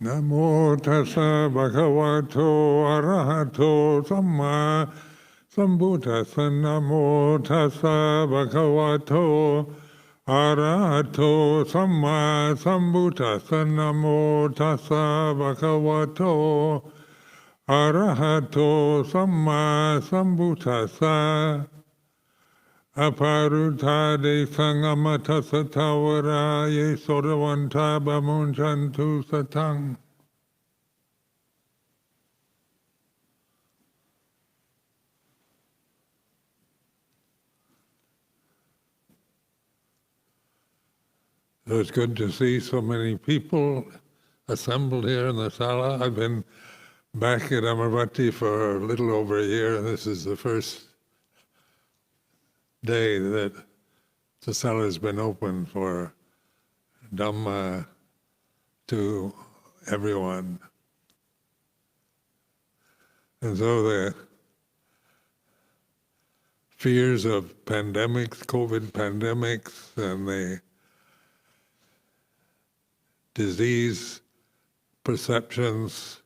Namo tassa bhagavato arahato samma sambuddhassa. Namo tassa bhagavato arahato samma sambuddhassa. Namo tassa bhagavato arahato samma sambuddhassa. Aparutade sangamata satavara ye sodavanta bamunchantu satang. It was good to see so many people assembled here in the sala. I've been back at Amaravati for a little over a year, and this is the first day that the sala has been open for Dhamma to everyone. And so the fears of pandemics, COVID pandemics, and the disease perceptions,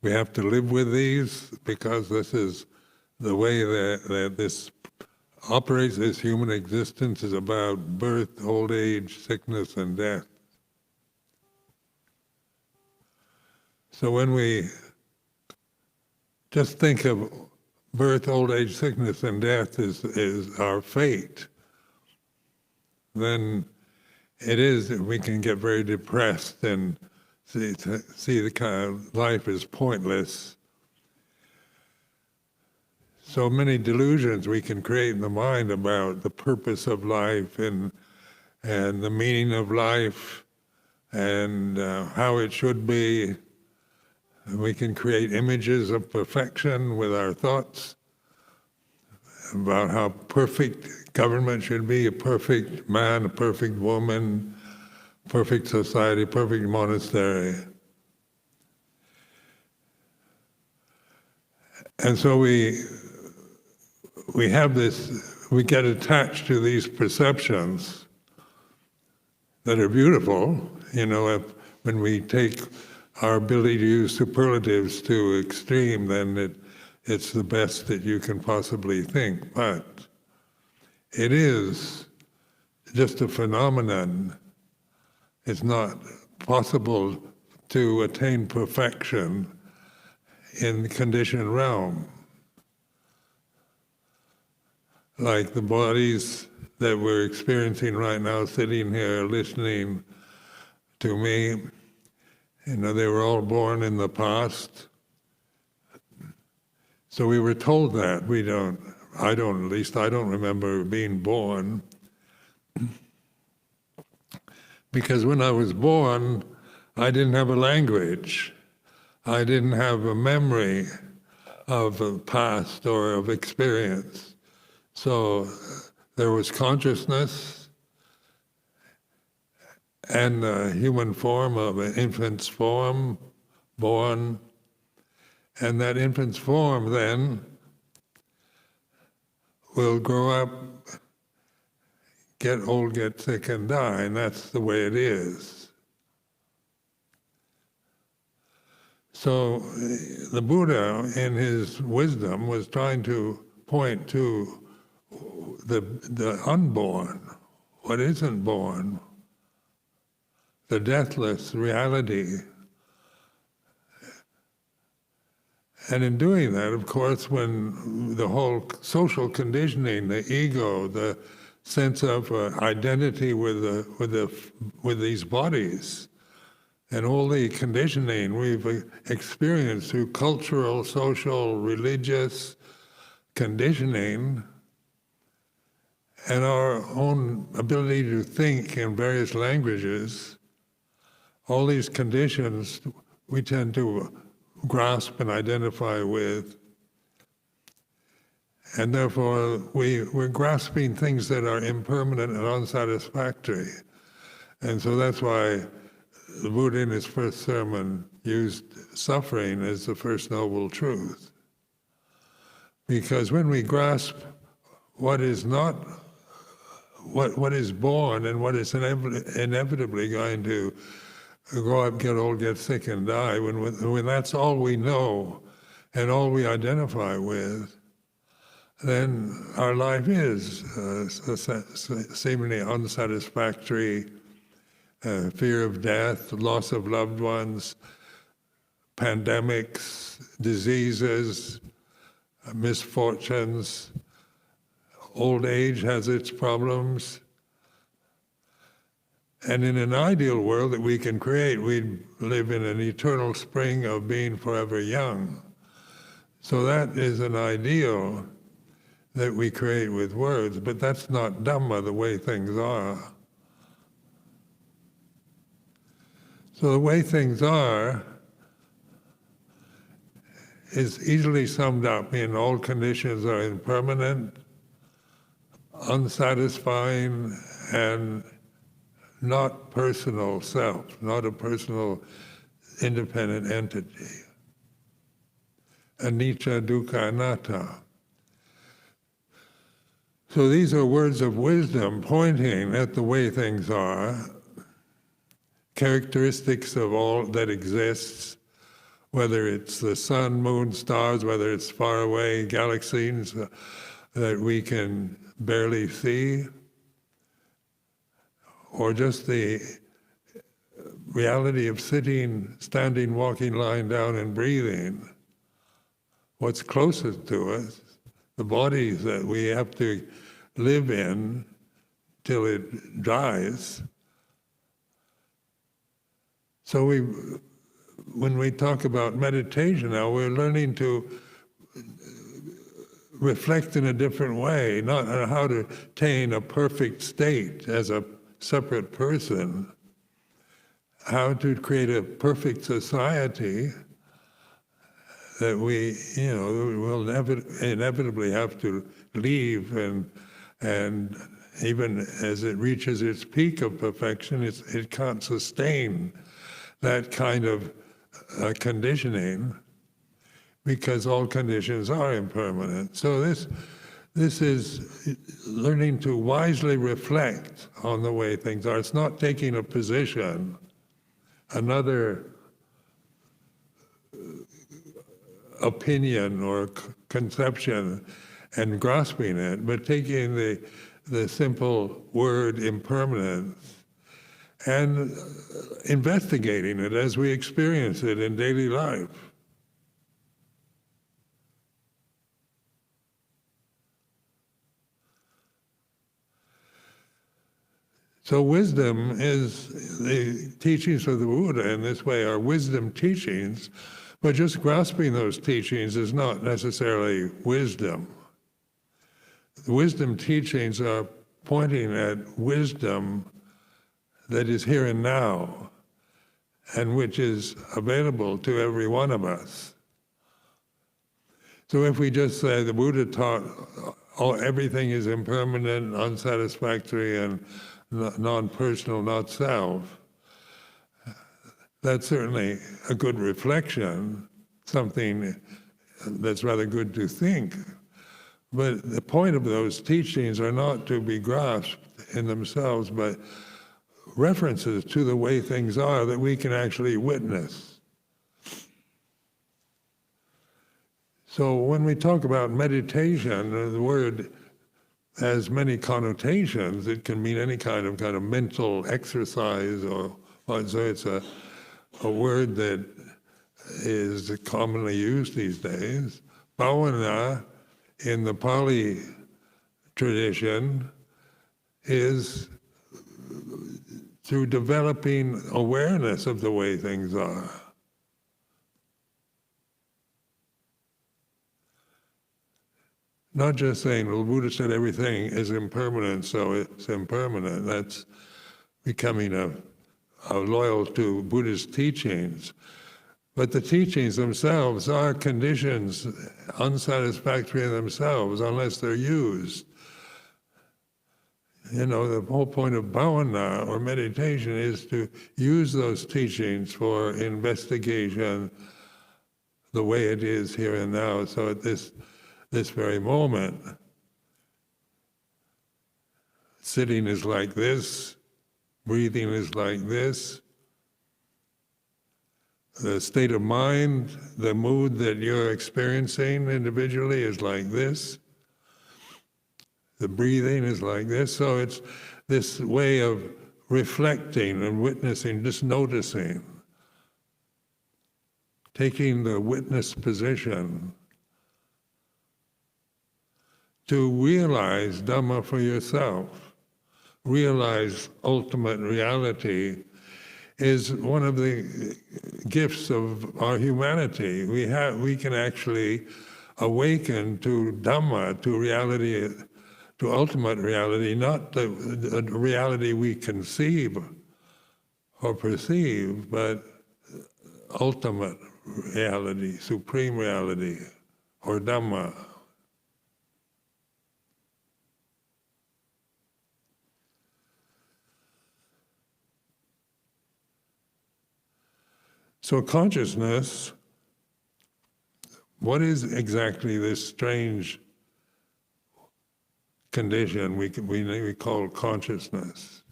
we have to live with these because this is the way that this operates. This human existence is about birth, old age, sickness, and death. So when we just think of birth, old age, sickness, and death is our fate, then we can get very depressed and see the kind of life is pointless. So many delusions we can create in the mind about the purpose of life and the meaning of life and how it should be. We can create images of perfection with our thoughts about how perfect government should be, a perfect man, a perfect woman, perfect society, perfect monastery. And so we have this, we get attached to these perceptions that are beautiful, when we take our ability to use superlatives to extreme, then it's the best that you can possibly think. But it is just a phenomenon. It's not possible to attain perfection in the conditioned realm. Like the bodies that we're experiencing right now, sitting here listening to me, they were all born in the past. So we were told that. I don't remember being born. Because when I was born, I didn't have a language. I didn't have a memory of a past or of experience. So there was consciousness and a human form of an infant's form, born, and that infant's form then will grow up, get old, get sick, and die, and that's the way it is. So the Buddha, in his wisdom, was trying to point to the unborn, what isn't born, the deathless reality. And in doing that, of course, when the whole social conditioning, the ego, the sense of identity with these bodies, and all the conditioning we've experienced through cultural, social, religious conditioning, and our own ability to think in various languages, all these conditions we tend to grasp and identify with. And therefore, we're grasping things that are impermanent and unsatisfactory. And so that's why the Buddha in his first sermon used suffering as the first noble truth. Because when we grasp what is not what is born and what is inevitably going to grow up, get old, get sick, and die, when that's all we know and all we identify with, then our life is seemingly unsatisfactory, fear of death, loss of loved ones, pandemics, diseases, misfortunes. Old age has its problems. And in an ideal world that we can create, we live in an eternal spring of being forever young. So that is an ideal that we create with words, but that's not Dhamma, the way things are. So the way things are is easily summed up in all conditions are impermanent, unsatisfying, and not personal self, not a personal independent entity. Anicca, dukkha, anatta. So these are words of wisdom pointing at the way things are, characteristics of all that exists, whether it's the sun, moon, stars, whether it's far away galaxies that we can barely see, or just the reality of sitting, standing, walking, lying down, and breathing. What's closest to us, the bodies that we have to live in till it dies. So when we talk about meditation now, we're learning to reflect in a different way, not on how to attain a perfect state as a separate person, how to create a perfect society that we will inevitably have to leave, and even as it reaches its peak of perfection, it can't sustain that kind of conditioning, because all conditions are impermanent. So this is learning to wisely reflect on the way things are. It's not taking a position, another opinion or conception and grasping it, but taking the simple word impermanence and investigating it as we experience it in daily life. So wisdom is the teachings of the Buddha in this way are wisdom teachings, but just grasping those teachings is not necessarily wisdom. The wisdom teachings are pointing at wisdom that is here and now, and which is available to every one of us. So if we just say the Buddha taught everything is impermanent, unsatisfactory, and non-personal, not self, that's certainly a good reflection, something that's rather good to think. But the point of those teachings are not to be grasped in themselves, but references to the way things are that we can actually witness. So when we talk about meditation, the word has many connotations. It can mean any kind of mental exercise, so it's a word that is commonly used these days. Bhavana in the Pali tradition is through developing awareness of the way things are. Not just saying, well, Buddha said everything is impermanent, so it's impermanent. That's becoming a loyal to Buddha's teachings. But the teachings themselves are conditions unsatisfactory in themselves unless they're used. The whole point of bhavana or meditation is to use those teachings for investigation, the way it is here and now. So at this very moment, Sitting is like this, breathing is like this. The state of mind, the mood that you're experiencing individually is like this. The breathing is like this. So it's this way of reflecting and witnessing, just noticing, taking the witness position to realize Dhamma for yourself, realize ultimate reality, is one of the gifts of our humanity. We can actually awaken to Dhamma, to reality, to ultimate reality, not the reality we conceive or perceive, but ultimate reality, supreme reality, or Dhamma. So consciousness, what is exactly this strange condition we call consciousness?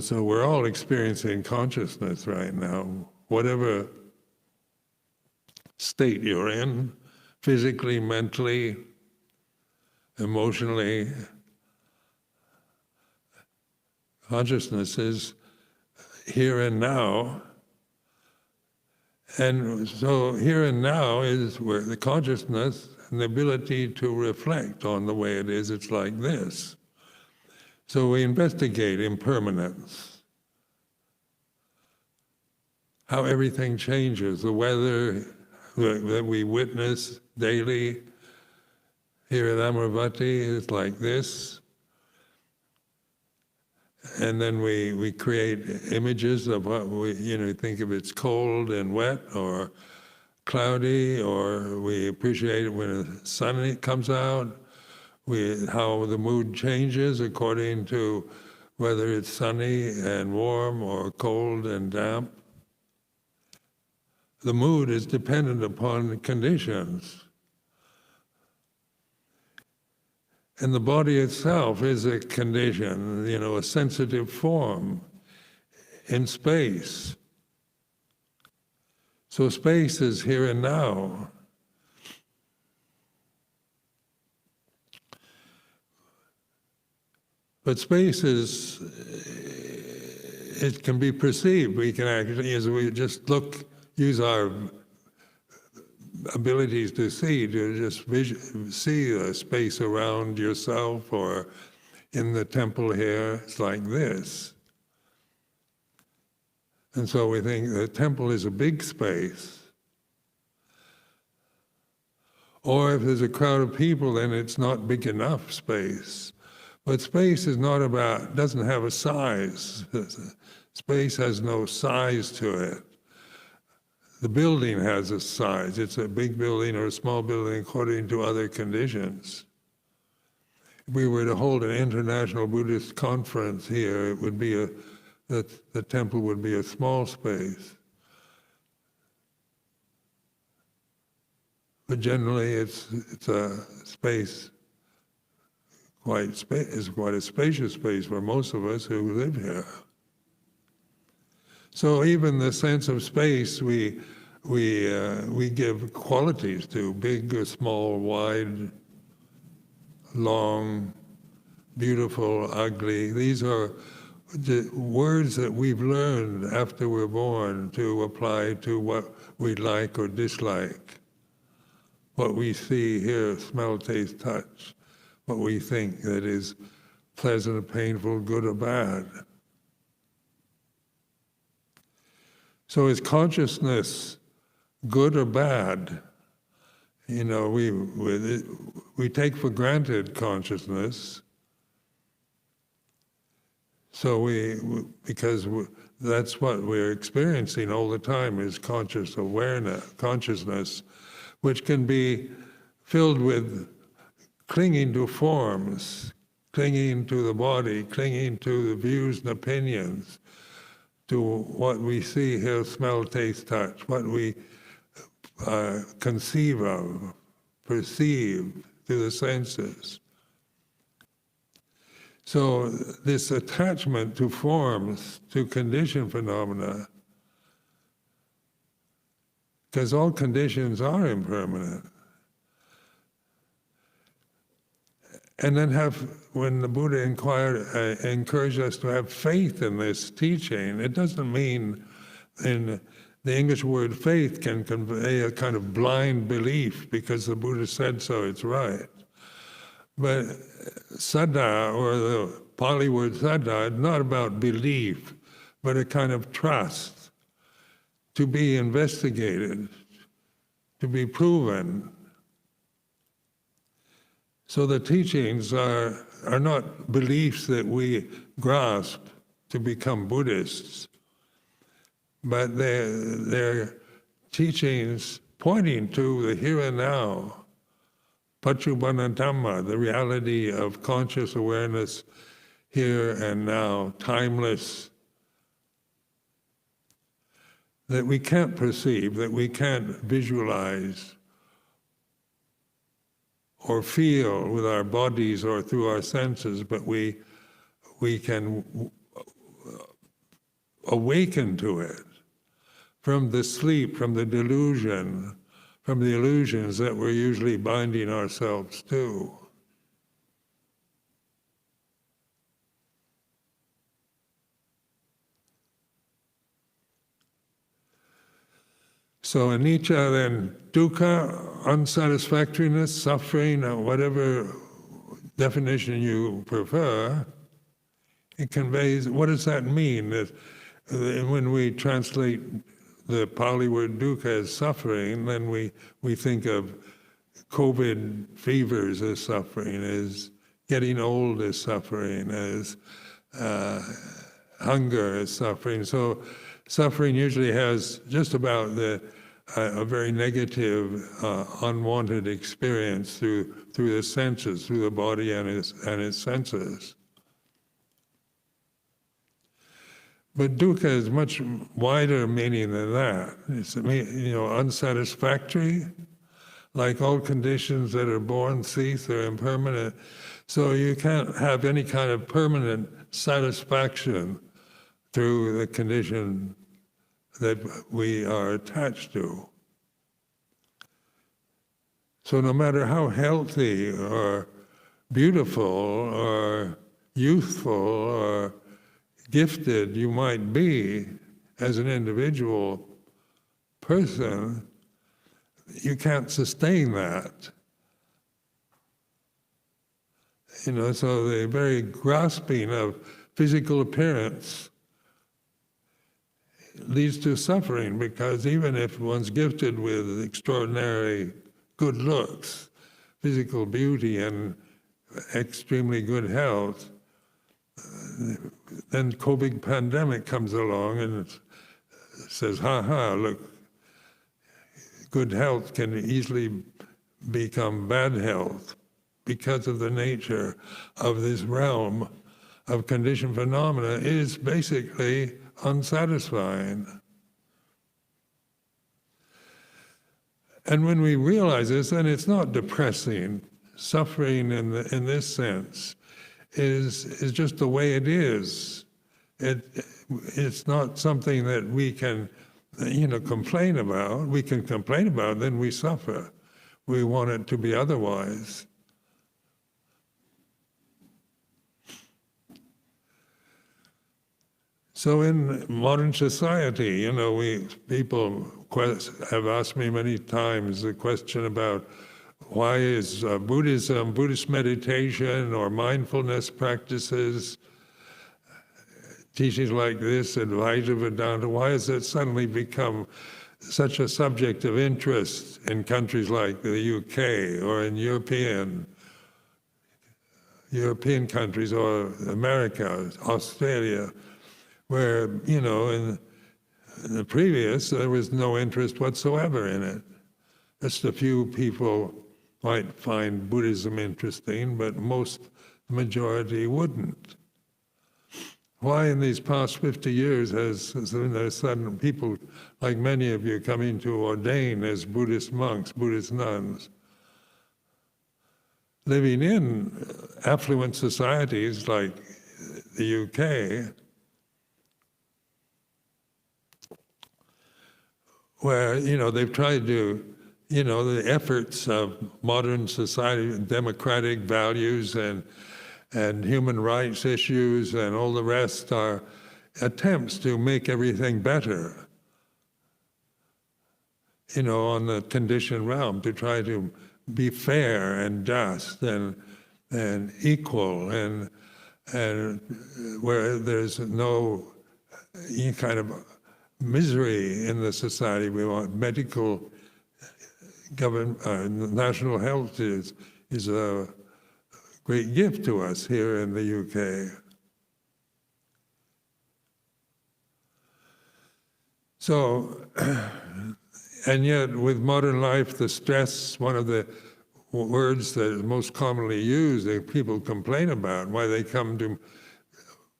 So we're all experiencing consciousness right now, whatever state you're in, physically, mentally, emotionally. Consciousness is here and now. And so here and now is where the consciousness and the ability to reflect on the way it is, it's like this. So we investigate impermanence, how everything changes, the weather that we witness daily here at Amaravati is like this. And then we create images of what we think of it's cold and wet or cloudy, or we appreciate it when the sun comes out, how the mood changes according to whether it's sunny and warm or cold and damp. The mood is dependent upon the conditions. And the body itself is a condition, a sensitive form in space. So space is here and now. But space it can be perceived. We can actually, as we just use our abilities to see, to just see the space around yourself or in the temple here, it's like this. And so we think the temple is a big space. Or if there's a crowd of people, then it's not big enough space. But space is doesn't have a size. Space has no size to it. The building has a size. It's a big building or a small building according to other conditions. If we were to hold an international Buddhist conference here, it would be the temple would be a small space. But generally, it's a space. Is quite a spacious space for most of us who live here. So even the sense of space, we give qualities to: big or small, wide, long, beautiful, ugly. These are the words that we've learned after we're born to apply to what we like or dislike, what we see, hear, smell, taste, touch, what we think that is pleasant, painful, good or bad. So is consciousness good or bad? We take for granted consciousness. So because that's what we're experiencing all the time, is conscious awareness, consciousness, which can be filled with clinging to forms, clinging to the body, clinging to the views and opinions, to what we see, hear, smell, taste, touch, what we conceive of, perceive, through the senses. So this attachment to forms, to conditioned phenomena, because all conditions are impermanent. And then when the Buddha encouraged us to have faith in this teaching, it doesn't mean, in the English word faith can convey a kind of blind belief because the Buddha said so, it's right. But saddha, or the Pali word saddha, is not about belief, but a kind of trust, to be investigated, to be proven. So the teachings are not beliefs that we grasp to become Buddhists, but they're teachings pointing to the here and now, Paccuppanna Dhamma, the reality of conscious awareness here and now, timeless, that we can't perceive, that we can't visualize or feel with our bodies or through our senses, but we can awaken to it from the sleep, from the delusion, from the illusions that we're usually binding ourselves to. So anicca, then dukkha, unsatisfactoriness, suffering, whatever definition you prefer, it conveys, what does that mean? That when we translate the Pali word dukkha as suffering, then we think of COVID fevers as suffering, as getting old as suffering, as hunger as suffering. So suffering usually has just about a very negative, unwanted experience through the senses, through the body and its senses. But dukkha is much wider meaning than that. It's unsatisfactory, like all conditions that are born, cease, they're impermanent. So you can't have any kind of permanent satisfaction through the condition that we are attached to. So no matter how healthy or beautiful or youthful or gifted you might be as an individual person, you can't sustain that. So the very grasping of physical appearance leads to suffering, because even if one's gifted with extraordinary good looks, physical beauty, and extremely good health, then COVID pandemic comes along and it says, look, good health can easily become bad health because of the nature of this realm of conditioned phenomena is basically unsatisfying. And when we realize this, then it's not depressing. Suffering in this sense is just the way it is. It's not something that we can, complain about. We can complain about it, then we suffer. We want it to be otherwise. So in modern society, people have asked me many times the question about why is Buddhism, Buddhist meditation or mindfulness practices, teachings like this, Advaita Vedanta, why has it suddenly become such a subject of interest in countries like the UK or in European countries or America, Australia, where, in the previous, there was no interest whatsoever in it. Just a few people might find Buddhism interesting, but the majority wouldn't. Why in these past 50 years has there sudden people like many of you coming to ordain as Buddhist monks, Buddhist nuns? living in affluent societies like the UK, where, they've tried to, the efforts of modern society, democratic values and human rights issues and all the rest are attempts to make everything better, on the conditioned realm, to try to be fair and just and equal and where there's no any kind of misery in the society. We want medical national health is a great gift to us here in the UK. So, and yet with modern life, the stress, one of the words that is most commonly used that people complain about, why they come to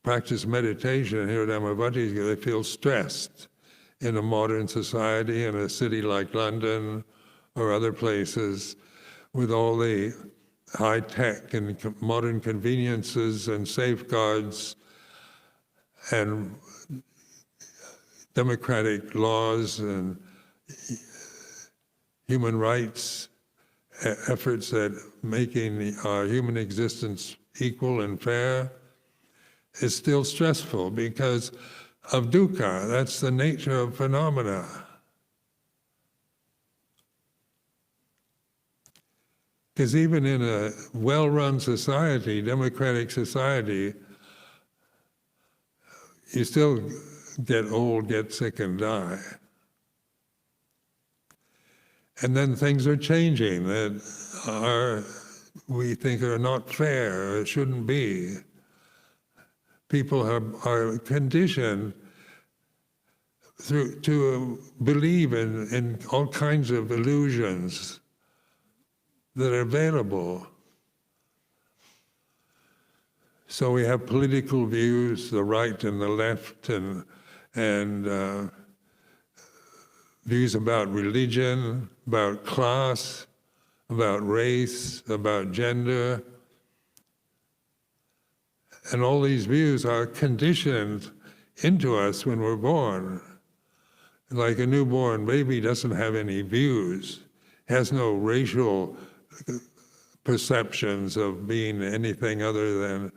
practice meditation here at Amaravati, they feel stressed in a modern society, in a city like London or other places, with all the high tech and modern conveniences and safeguards and democratic laws and human rights efforts at making our human existence equal and fair is still stressful because of dukkha. That's the nature of phenomena. Because even in a well-run society, democratic society, you still get old, get sick, and die. And then things are changing that we think are not fair, or shouldn't be. People are conditioned to believe in all kinds of illusions that are available. So we have political views, the right and the left, and views about religion, about class, about race, about gender. And all these views are conditioned into us when we're born. Like a newborn baby doesn't have any views, has no racial perceptions of being anything other than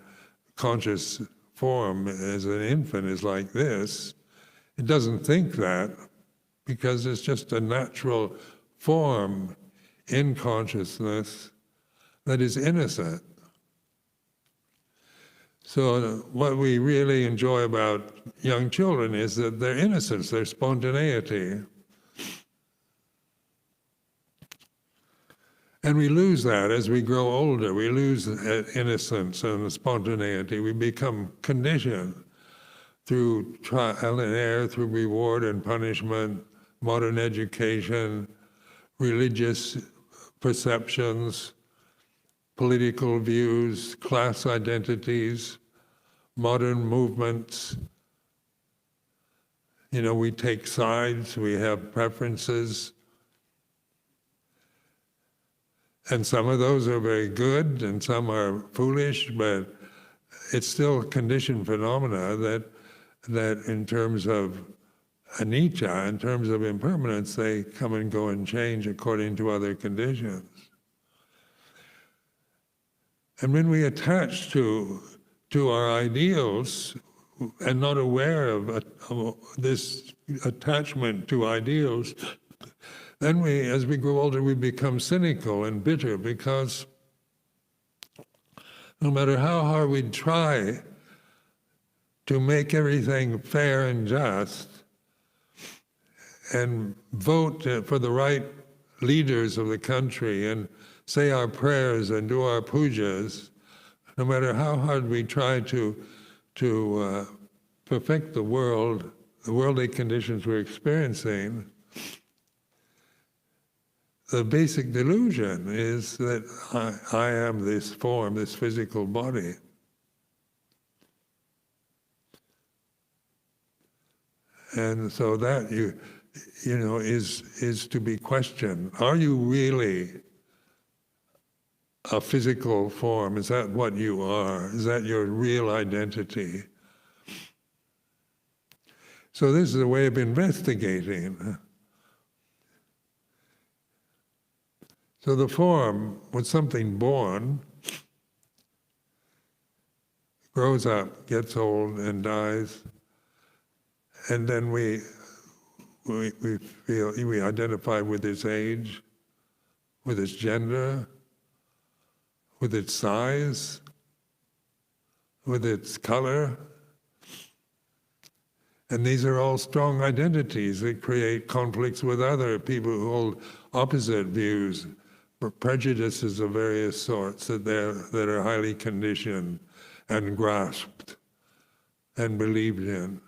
conscious form. As an infant is like this. It doesn't think that because it's just a natural form in consciousness that is innocent. So what we really enjoy about young children is that their innocence, their spontaneity. And we lose that as we grow older. We lose that innocence and spontaneity. We become conditioned through trial and error, through reward and punishment, modern education, religious perceptions, political views, class identities, modern movements. We take sides, we have preferences. And some of those are very good and some are foolish, but it's still conditioned phenomena that in terms of anicca, in terms of impermanence, they come and go and change according to other conditions. And when we attach to our ideals and not aware of this attachment to ideals, then as we grow older, we become cynical and bitter because no matter how hard we try to make everything fair and just and vote for the right leaders of the country and say our prayers and do our pujas, no matter how hard we try to perfect the worldly conditions we're experiencing, the basic delusion is that I am this form, this physical body. And so that is to be questioned. Are you really a physical form? Is that what you are? Is that your real identity? So this is a way of investigating. So the form was something born, grows up, gets old, and dies, and then we feel, we identify with its age, with its gender, with its size, with its color. And these are all strong identities that create conflicts with other people who hold opposite views, or prejudices of various sorts that are highly conditioned and grasped and believed in.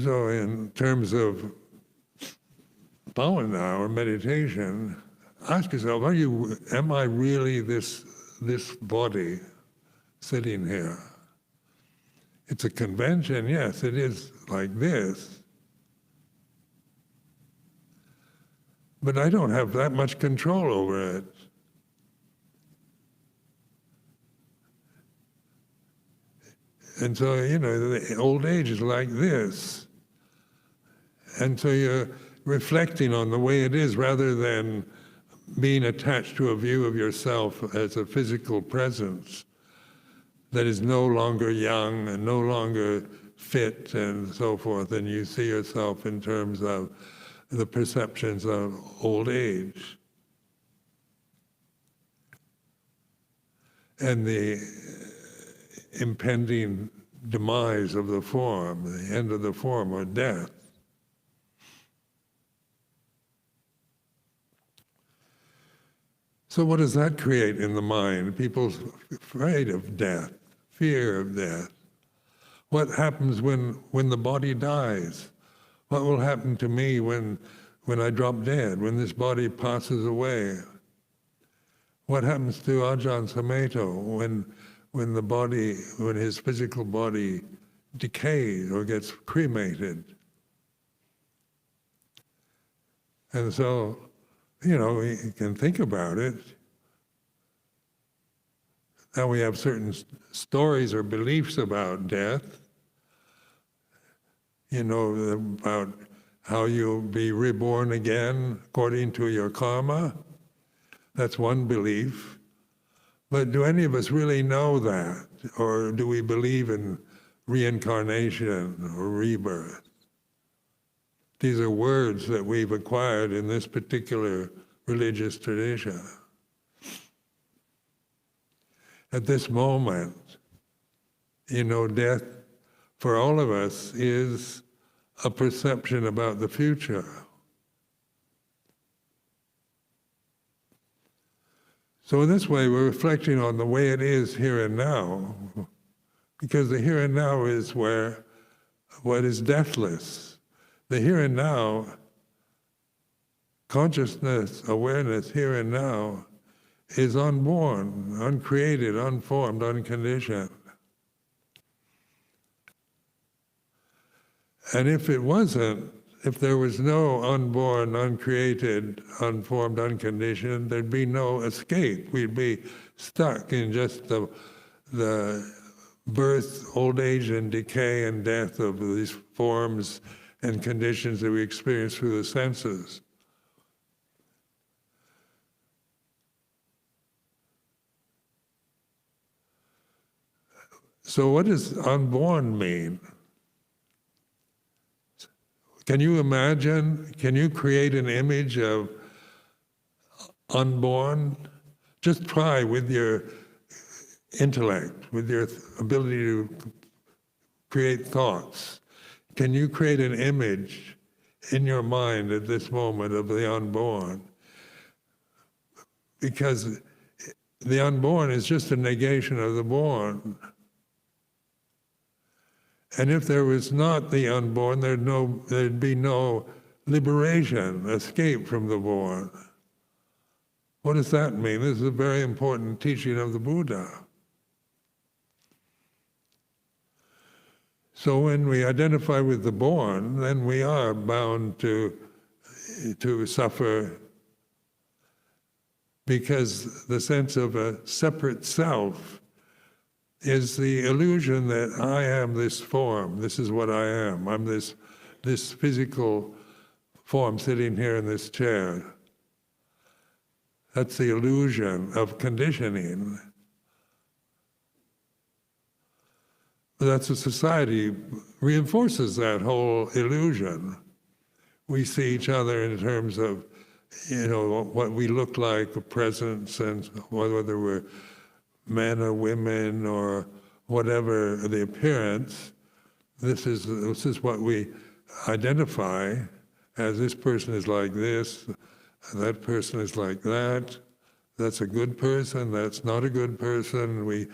So in terms of bhavana or meditation, ask yourself, am I really this body sitting here? It's a convention, yes, it is like this. But I don't have that much control over it. And so, the old age is like this. And so you're reflecting on the way it is rather than being attached to a view of yourself as a physical presence that is no longer young and no longer fit and so forth. And you see yourself in terms of the perceptions of old age. And the impending demise of the form, the end of the form, or death. So what does that create in the mind? People afraid of death, fear of death. What happens when the body dies? What will happen to me when I drop dead, when this body passes away? What happens to Ajahn Sumedho when his physical body decays or gets cremated? And so, we can think about it. Now we have certain stories or beliefs about death, about how you'll be reborn again according to your karma. That's one belief. But do any of us really know that? Or do we believe in reincarnation or rebirth? These are words that we've acquired in this particular religious tradition. At this moment, death for all of us is a perception about the future. So in this way, we're reflecting on the way it is here and now, because the here and now is what is deathless. The here and now, consciousness, awareness here and now, is unborn, uncreated, unformed, unconditioned. And if it wasn't, if there was no unborn, uncreated, unformed, unconditioned, there'd be no escape. We'd be stuck in just the birth, old age, and decay and death of these forms and conditions that we experience through the senses. So what does unborn mean? Can you imagine, can you create an image of unborn? Just try with your intellect, with your ability to create thoughts. Can you create an image in your mind at this moment of the unborn? Because the unborn is just a negation of the born. And if there was not the unborn, there'd be no liberation, escape from the born. What does that mean? This is a very important teaching of the Buddha. So when we identify with the born, then we are bound to suffer, because the sense of a separate self is the illusion that I am this form, this is what I am, I'm this physical form sitting here in this chair. That's the illusion of conditioning. That's a society reinforces that whole illusion. We see each other in terms of, what we look like, a presence, and whether we're men or women or whatever the appearance. This is what we identify as. This person is like this, that person is like that. That's a good person. That's not a good person. We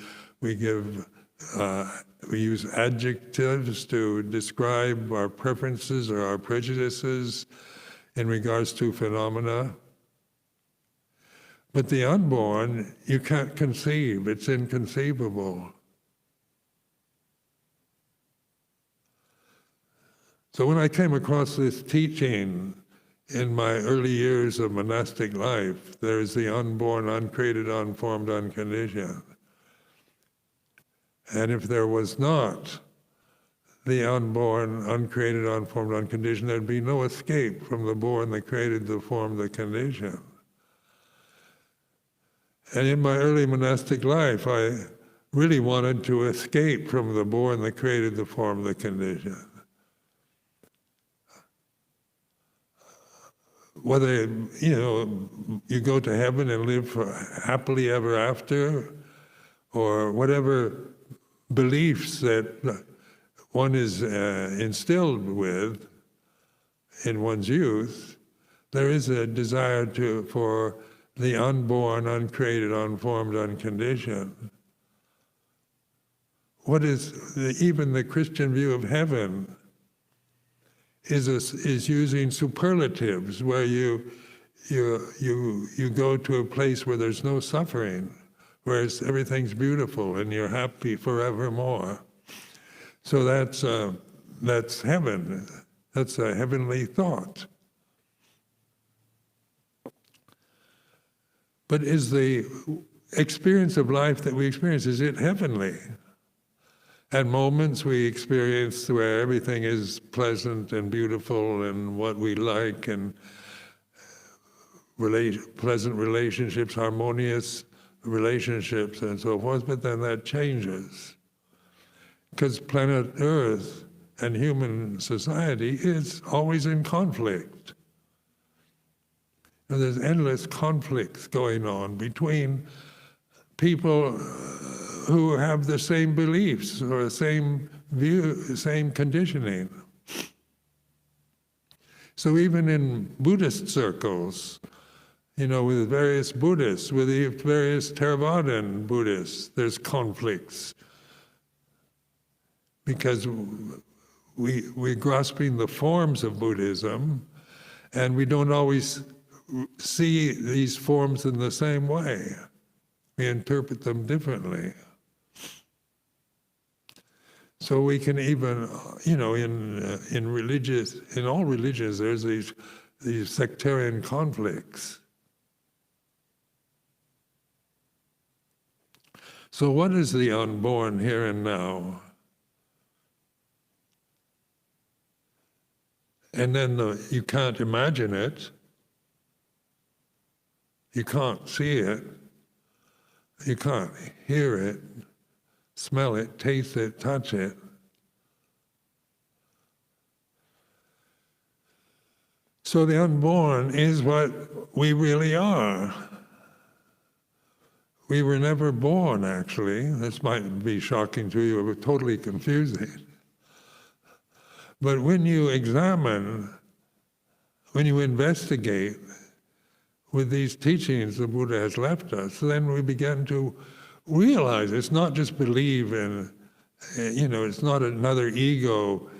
use adjectives to describe our preferences or our prejudices in regards to phenomena. But the unborn, you can't conceive. It's inconceivable. So when I came across this teaching in my early years of monastic life, there is the unborn, uncreated, unformed, unconditioned. And if there was not the unborn, uncreated, unformed, unconditioned, there'd be no escape from the born, the created, the formed, the conditioned. And in my early monastic life, I really wanted to escape from the born, the created, the formed, the conditioned. Whether, you go to heaven and live happily ever after, or whatever beliefs that one is instilled with in one's youth, there is a desire for the unborn, uncreated, unformed, unconditioned. What is even the Christian view of heaven is using superlatives, where you go to a place where there's no suffering, where everything's beautiful and you're happy forevermore. So that's heaven. That's a heavenly thought. But is the experience of life that we experience, is it heavenly? At moments we experience where everything is pleasant and beautiful and what we like, and pleasant relationships, harmonious relationships and so forth, but then that changes. Because planet Earth and human society is always in conflict. And there's endless conflicts going on between people who have the same beliefs or the same view, same conditioning. So even in Buddhist circles, with various Buddhists, with the various Theravadan Buddhists, there's conflicts. Because we're grasping the forms of Buddhism, and we don't always see these forms in the same way. We interpret them differently. So we can even, in all religions, there's these sectarian conflicts. So what is the unborn here and now? And then you can't imagine it. You can't see it. You can't hear it, smell it, taste it, touch it. So the unborn is what we really are. We were never born, actually. This might be shocking to you, or totally confusing. But when you examine, when you investigate with these teachings the Buddha has left us, then we begin to realize it's not just believe in, it's not another ego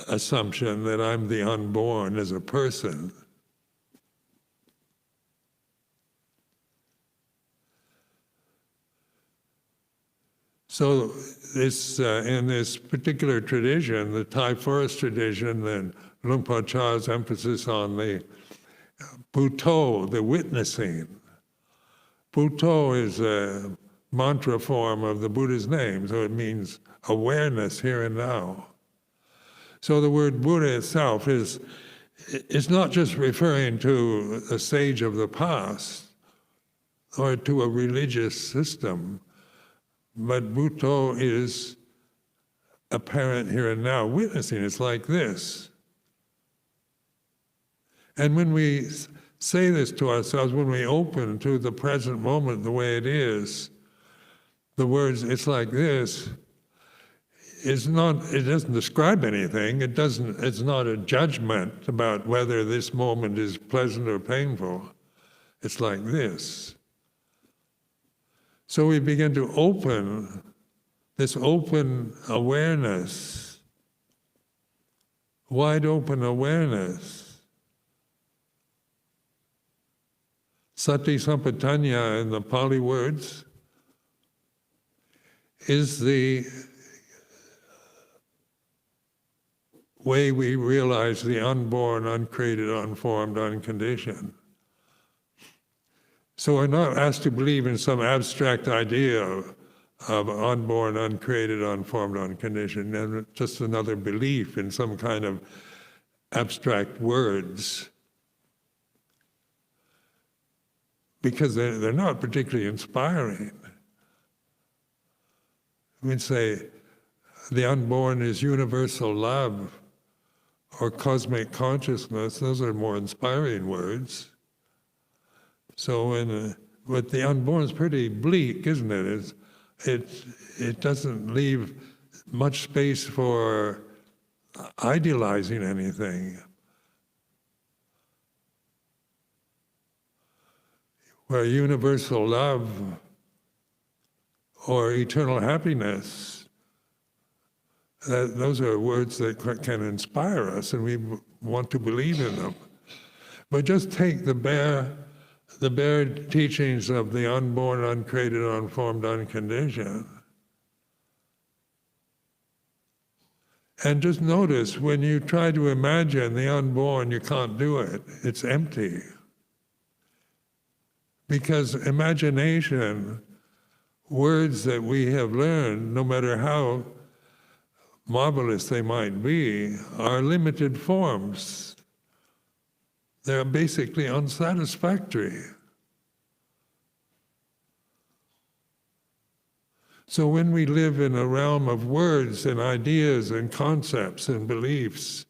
assumption that I'm the unborn as a person. So this, in this particular tradition, the Thai forest tradition, then Luang Por Chah's emphasis on the Buddho, the witnessing. Buddho is a mantra form of the Buddha's name, so it means awareness here and now. So the word Buddha itself is not just referring to a sage of the past or to a religious system, but Buddho is apparent here and now, witnessing. It's like this. And when we say this to ourselves, when we open to the present moment the way it is, the words, it's like this, it doesn't describe anything. It's not a judgment about whether this moment is pleasant or painful. It's like this. So we begin to open this open awareness, wide open awareness. Sati Sampatanya in the Pali words is the way we realize the unborn, uncreated, unformed, unconditioned. So we're not asked to believe in some abstract idea of unborn, uncreated, unformed, unconditioned, and just another belief in some kind of abstract words. Because they're not particularly inspiring. We'd say the unborn is universal love or cosmic consciousness. Those are more inspiring words. So but the unborn is pretty bleak, isn't it? It doesn't leave much space for idealizing anything. Where universal love or eternal happiness, those are words that can inspire us, and we want to believe in them. But just take the bare teachings of the unborn, uncreated, unformed, unconditioned, and just notice when you try to imagine the unborn, you can't do it. It's empty. Because imagination, words that we have learned, no matter how marvelous they might be, are limited forms. They're basically unsatisfactory. So when we live in a realm of words and ideas and concepts and beliefs,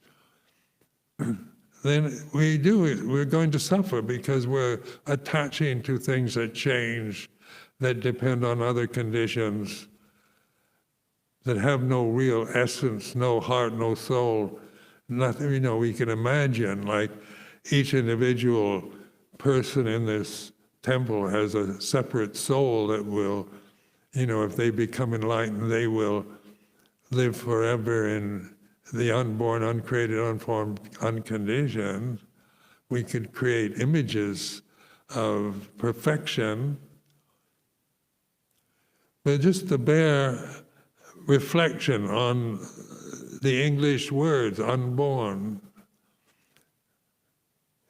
then we're going to suffer because we're attaching to things that change, that depend on other conditions, that have no real essence, no heart, no soul, nothing, we can imagine, like each individual person in this temple has a separate soul that will, if they become enlightened, they will live forever in the unborn, uncreated, unformed, unconditioned. We could create images of perfection, but just the bare reflection on the English words, unborn,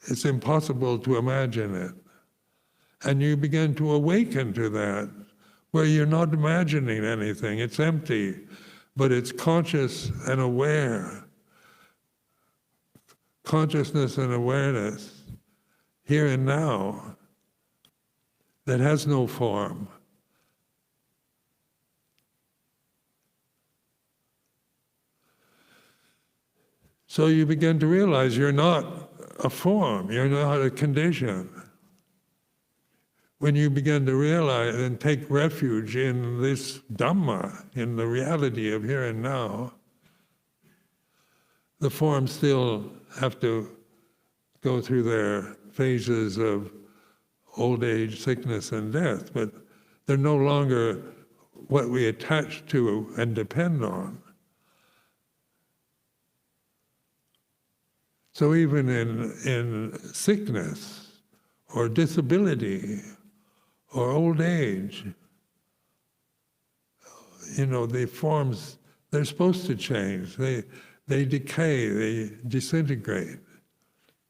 it's impossible to imagine it. And you begin to awaken to that, where you're not imagining anything, it's empty, but it's conscious and aware. Consciousness and awareness, here and now, that has no form. So you begin to realize you're not a form, you're not a condition. When you begin to realize and take refuge in this Dhamma, in the reality of here and now, the forms still have to go through their phases of old age, sickness, and death, but they're no longer what we attach to and depend on. So even in sickness or disability or old age, the forms, they're supposed to change. They decay, they disintegrate.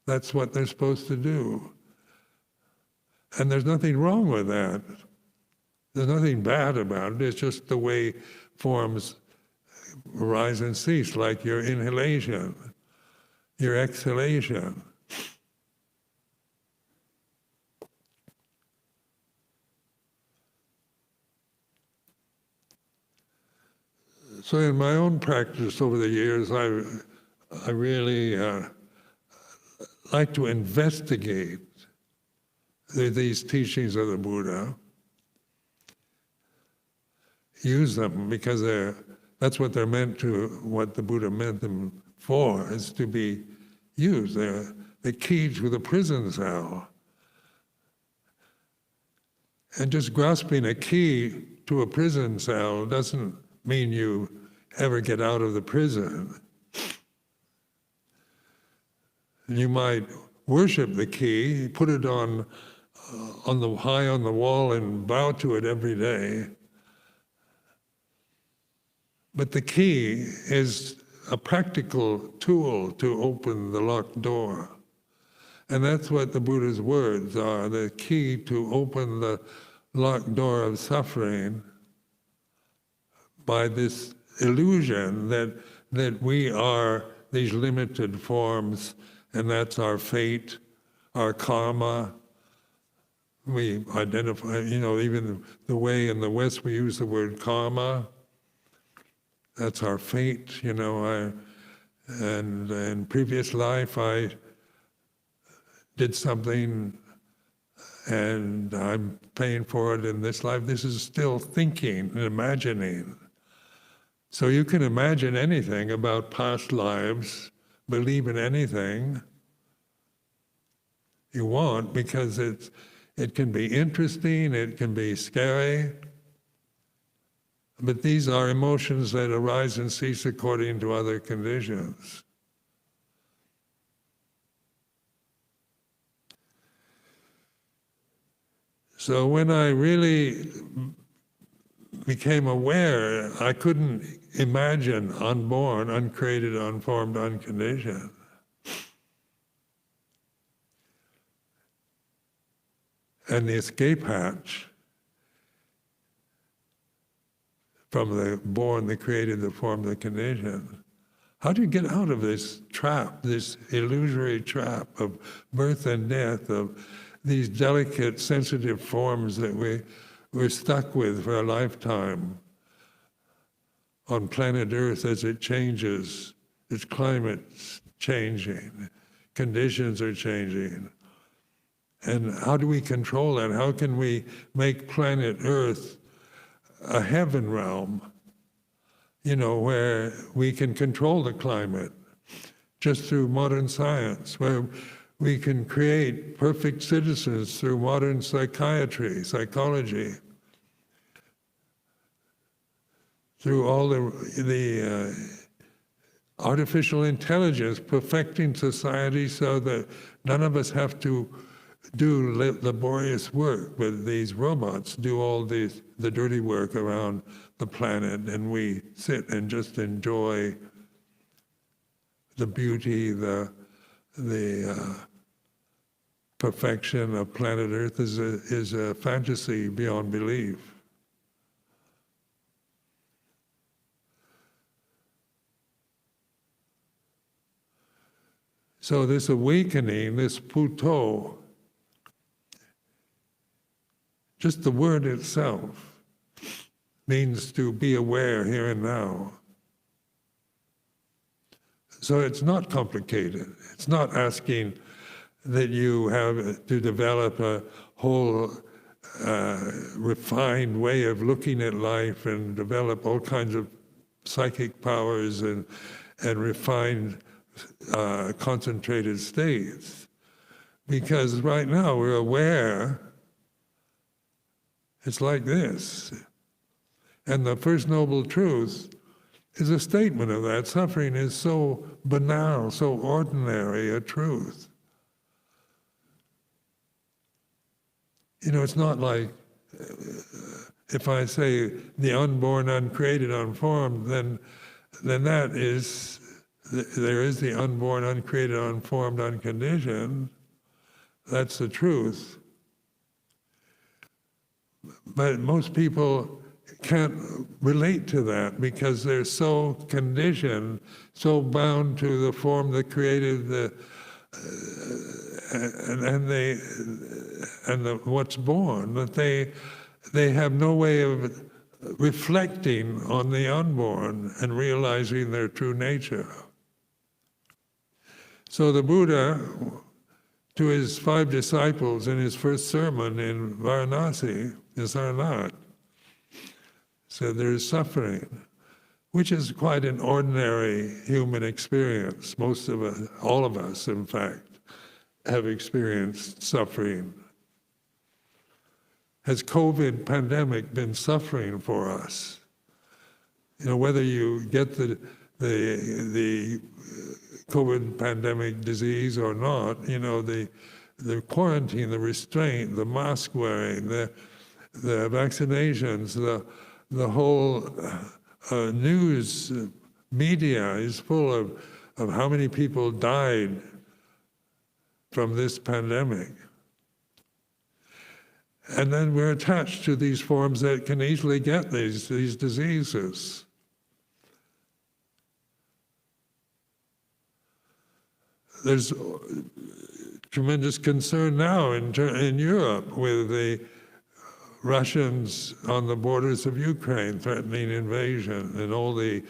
That's what they're supposed to do. And there's nothing wrong with that. There's nothing bad about it. It's just the way forms arise and cease, like your inhalation, your exhalation. So in my own practice over the years, I really like to investigate these teachings of the Buddha, use them because that's what they're meant to, what the Buddha meant them for, is to be used. They're the key to the prison cell. And just grasping a key to a prison cell doesn't mean you ever get out of the prison. You might worship the key, put it on the high on the wall and bow to it every day. But the key is a practical tool to open the locked door. And that's what the Buddha's words are, the key to open the locked door of suffering by this illusion that we are these limited forms, and that's our fate, our karma. We identify, even the way in the West we use the word karma, that's our fate, and in previous life I did something and I'm paying for it in this life. This is still thinking and imagining. So you can imagine anything about past lives, believe in anything you want, because it can be interesting, it can be scary, but these are emotions that arise and cease according to other conditions. So when I really became aware, I couldn't imagine unborn, uncreated, unformed, unconditioned. And the escape hatch from the born, the created, the formed, the conditioned. How do you get out of this trap, this illusory trap of birth and death, of these delicate, sensitive forms that we're stuck with for a lifetime on planet Earth as it changes, its climate's changing, conditions are changing. And how do we control that? How can we make planet Earth a heaven realm, where we can control the climate just through modern science, where we can create perfect citizens through modern psychiatry, psychology, through all the artificial intelligence, perfecting society so that none of us have to do laborious work, but these robots do all the dirty work around the planet, and we sit and just enjoy the beauty, the perfection of planet Earth is a fantasy beyond belief. So this awakening, this puto, just the word itself means to be aware here and now. So it's not complicated. It's not asking that you have to develop a whole refined way of looking at life and develop all kinds of psychic powers and refined concentrated states. Because right now we're aware it's like this. And the First Noble Truth is a statement of that. Suffering is so banal, so ordinary a truth. It's not like if I say the unborn, uncreated, unformed, then that is, there is the unborn, uncreated, unformed, unconditioned. That's the truth. But most people can't relate to that because they're so conditioned, so bound to the form that created what's born, that they have no way of reflecting on the unborn and realizing their true nature. So the Buddha, to his 5 disciples in his first sermon in Varanasi, in Sarnath, said there is suffering, which is quite an ordinary human experience. Most of us, all of us, in fact, have experienced suffering. Has COVID pandemic been suffering for us? You know, whether you get the COVID pandemic disease or not, you know, the quarantine, the restraint, the mask wearing, the vaccinations, the whole news media is full of how many people died from this pandemic. And then we're attached to these forms that can easily get these diseases. There's tremendous concern now in Europe with the Russians on the borders of Ukraine threatening invasion and all the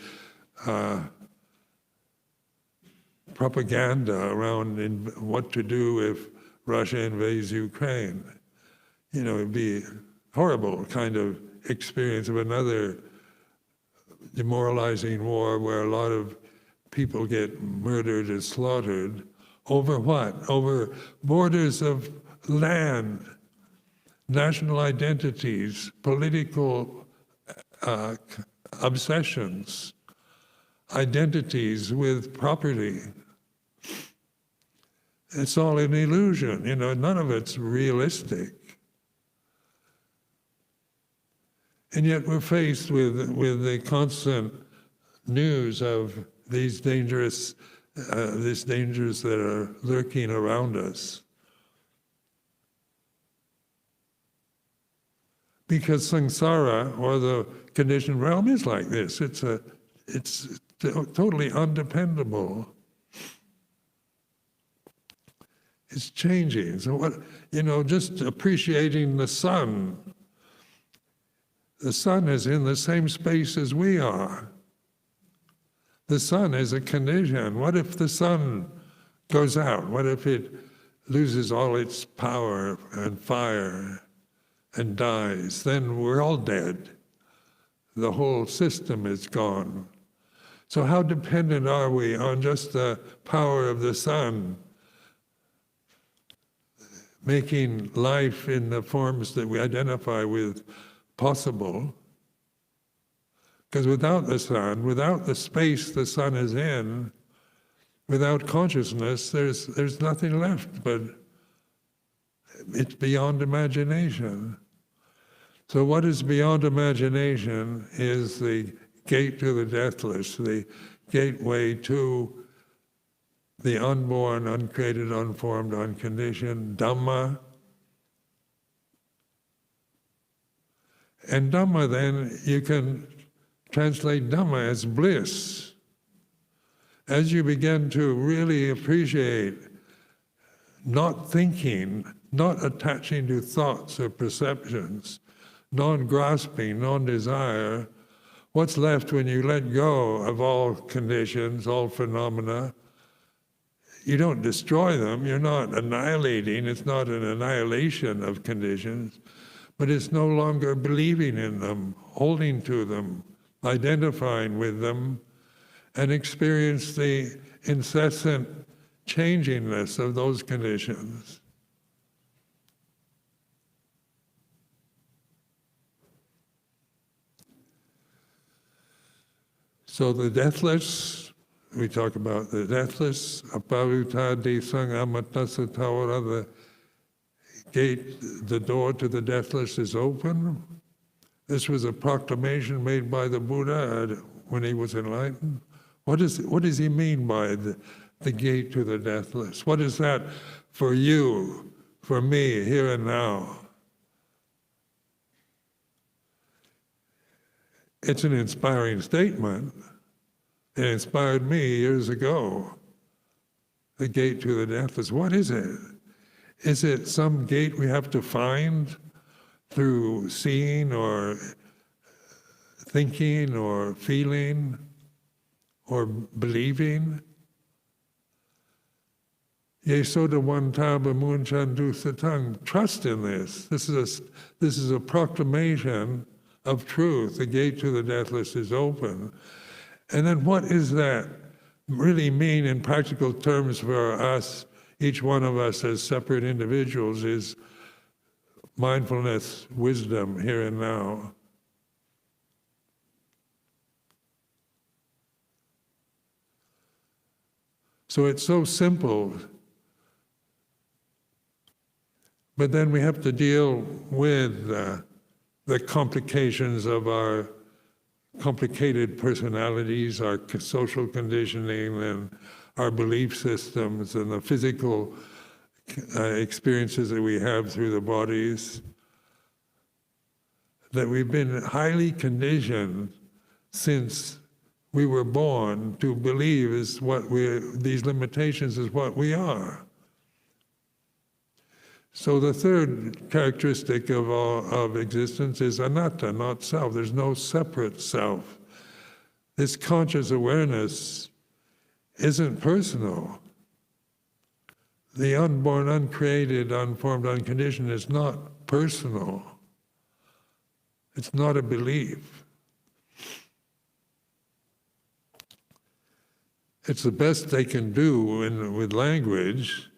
propaganda around what to do if Russia invades Ukraine. You know, it'd be a horrible kind of experience of another demoralizing war where a lot of people get murdered and slaughtered. Over what? Over borders of land, national identities, political obsessions, identities with property. It's all an illusion, you know, none of it's realistic. And yet we're faced with the constant news of these dangers that are lurking around us. Because samsara, or the conditioned realm, is like this. It's totally undependable. It's changing. So what, you know, just appreciating the sun. The sun is in the same space as we are. The sun is a condition. What if the sun goes out? What if it loses all its power and fire and dies? Then we're all dead. The whole system is gone. So how dependent are we on just the power of the sun, making life in the forms that we identify with possible? Because without the sun, without the space the sun is in, without consciousness, there's nothing left, but it's beyond imagination. So what is beyond imagination is the gate to the deathless, the gateway to the unborn, uncreated, unformed, unconditioned, Dhamma. And Dhamma, then, you can translate Dhamma as bliss. As you begin to really appreciate not thinking, not attaching to thoughts or perceptions, non-grasping, non-desire, what's left when you let go of all conditions, all phenomena? You don't destroy them, you're not annihilating, it's not an annihilation of conditions, but it's no longer believing in them, holding to them, identifying with them, and experience the incessant changingness of those conditions. So the deathless, we talk about the deathless, aparutadi sangamatasa, the gate, the door to the deathless is open. This was a proclamation made by the Buddha when he was enlightened. What does he mean by the gate to the deathless? What is that for you, for me, here and now? It's an inspiring statement. It inspired me years ago. The gate to the deathless. What is it? Is it some gate we have to find through seeing or thinking or feeling or believing? Yesoda wantaba munchandu satang. Trust in this. This is a proclamation of truth. The gate to the deathless is open. And then what does that really mean in practical terms for us, each one of us as separate individuals, is mindfulness, wisdom, here and now. So it's so simple, but then we have to deal with the complications of our complicated personalities, our social conditioning, and our belief systems, and the physical experiences that we have through the bodies, that we've been highly conditioned since we were born to believe these limitations is what we are. So the third characteristic of existence is anatta, not self. There's no separate self. This conscious awareness isn't personal. The unborn, uncreated, unformed, unconditioned is not personal. It's not a belief. It's the best they can do with language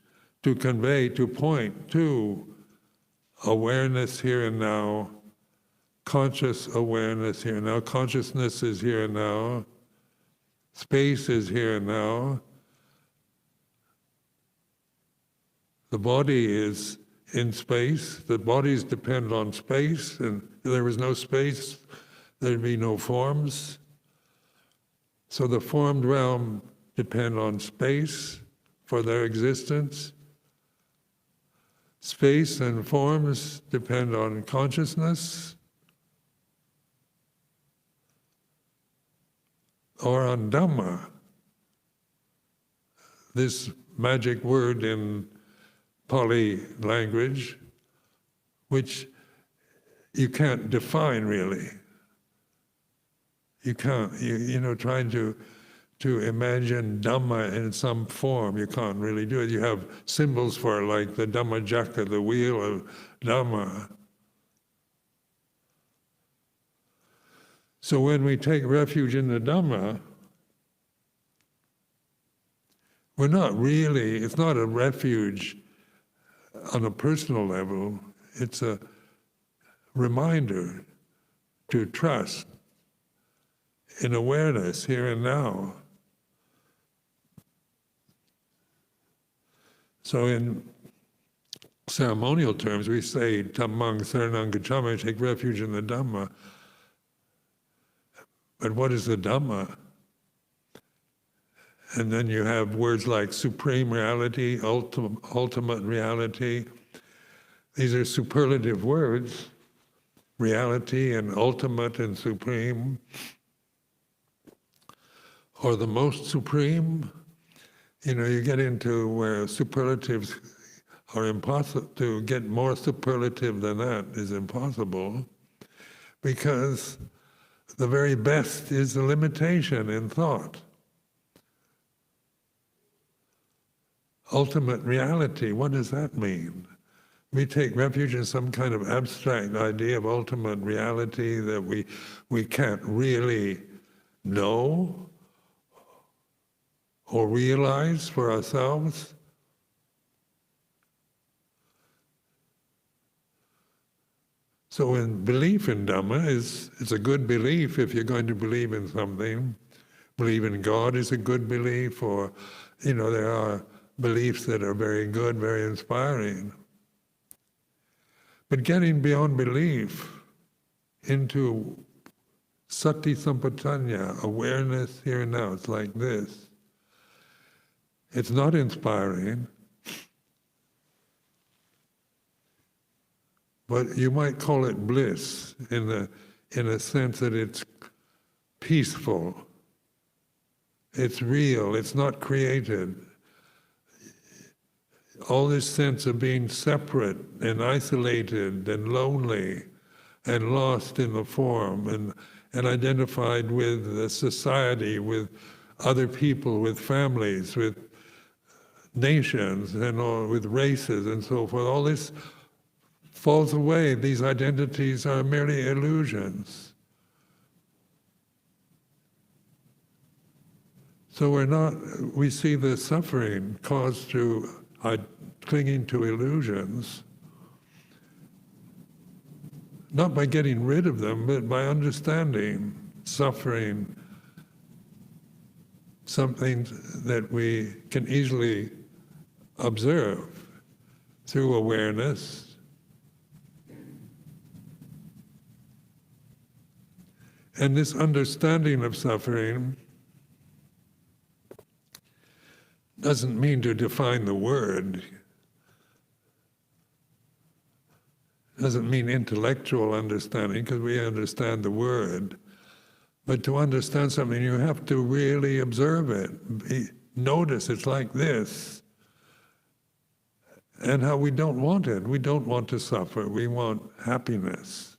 to convey, to point to awareness here and now, conscious awareness here and now, consciousness is here and now, space is here and now, the body is in space, the bodies depend on space, and if there was no space, there'd be no forms. So the formed realm depend on space for their existence. Space and forms depend on consciousness or on Dhamma, this magic word in Pali language, which you can't define really. You can't, trying to imagine Dhamma in some form, you can't really do it. You have symbols for it, like the Dhammajaka, the wheel of Dhamma. So when we take refuge in the Dhamma, it's not a refuge on a personal level, it's a reminder to trust in awareness here and now. So in ceremonial terms, we say, Dhammang saranang gacchami, take refuge in the Dhamma. But what is the Dhamma? And then you have words like supreme reality, ultimate reality. These are superlative words, reality and ultimate and supreme, or the most supreme. You get into where superlatives are impossible. To get more superlative than that is impossible, because the very best is a limitation in thought. Ultimate reality, what does that mean? We take refuge in some kind of abstract idea of ultimate reality that we can't really know or realize for ourselves. So belief in Dhamma it's a good belief if you're going to believe in something. Believe in God is a good belief, or there are beliefs that are very good, very inspiring. But getting beyond belief into sati sampajanya, awareness here and now. It's like this. It's not inspiring, but you might call it bliss in a sense that it's peaceful, it's real, it's not created. All this sense of being separate and isolated and lonely and lost in the form and identified with the society, with other people, with families, with nations, and all, with races and so forth, all this falls away. These identities are merely illusions. So we see the suffering caused through clinging to illusions, not by getting rid of them, but by understanding suffering, something that we can easily observe through awareness. And this understanding of suffering doesn't mean to define the word. Doesn't mean intellectual understanding, because we understand the word. But to understand something, you have to really observe it. Notice it's like this. And how we don't want it. We don't want to suffer. We want happiness.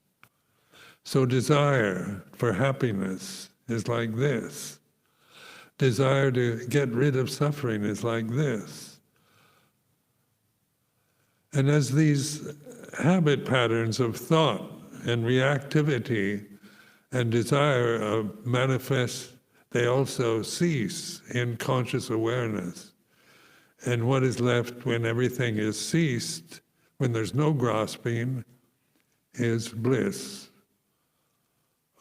So desire for happiness is like this. Desire to get rid of suffering is like this. And as these habit patterns of thought and reactivity and desire manifest, they also cease in conscious awareness. And what is left when everything is ceased, when there's no grasping, is bliss.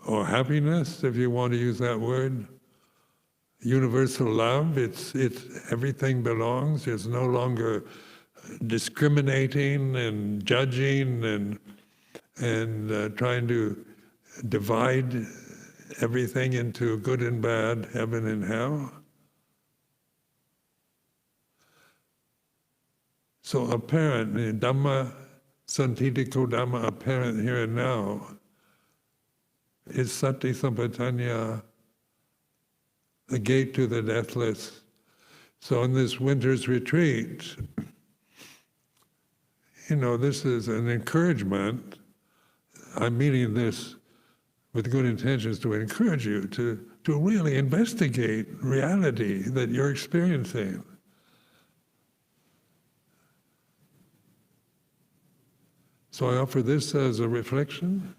Or happiness, if you want to use that word. Universal love, it's everything belongs. There's no longer discriminating and judging and trying to divide everything into good and bad, heaven and hell. So apparent, Dhamma, Santitiko Dhamma, apparent here and now, is Sati Sampajanya, the gate to the deathless. So in this winter's retreat, this is an encouragement. I'm meaning this with good intentions to encourage you to really investigate reality that you're experiencing. So I offer this as a reflection.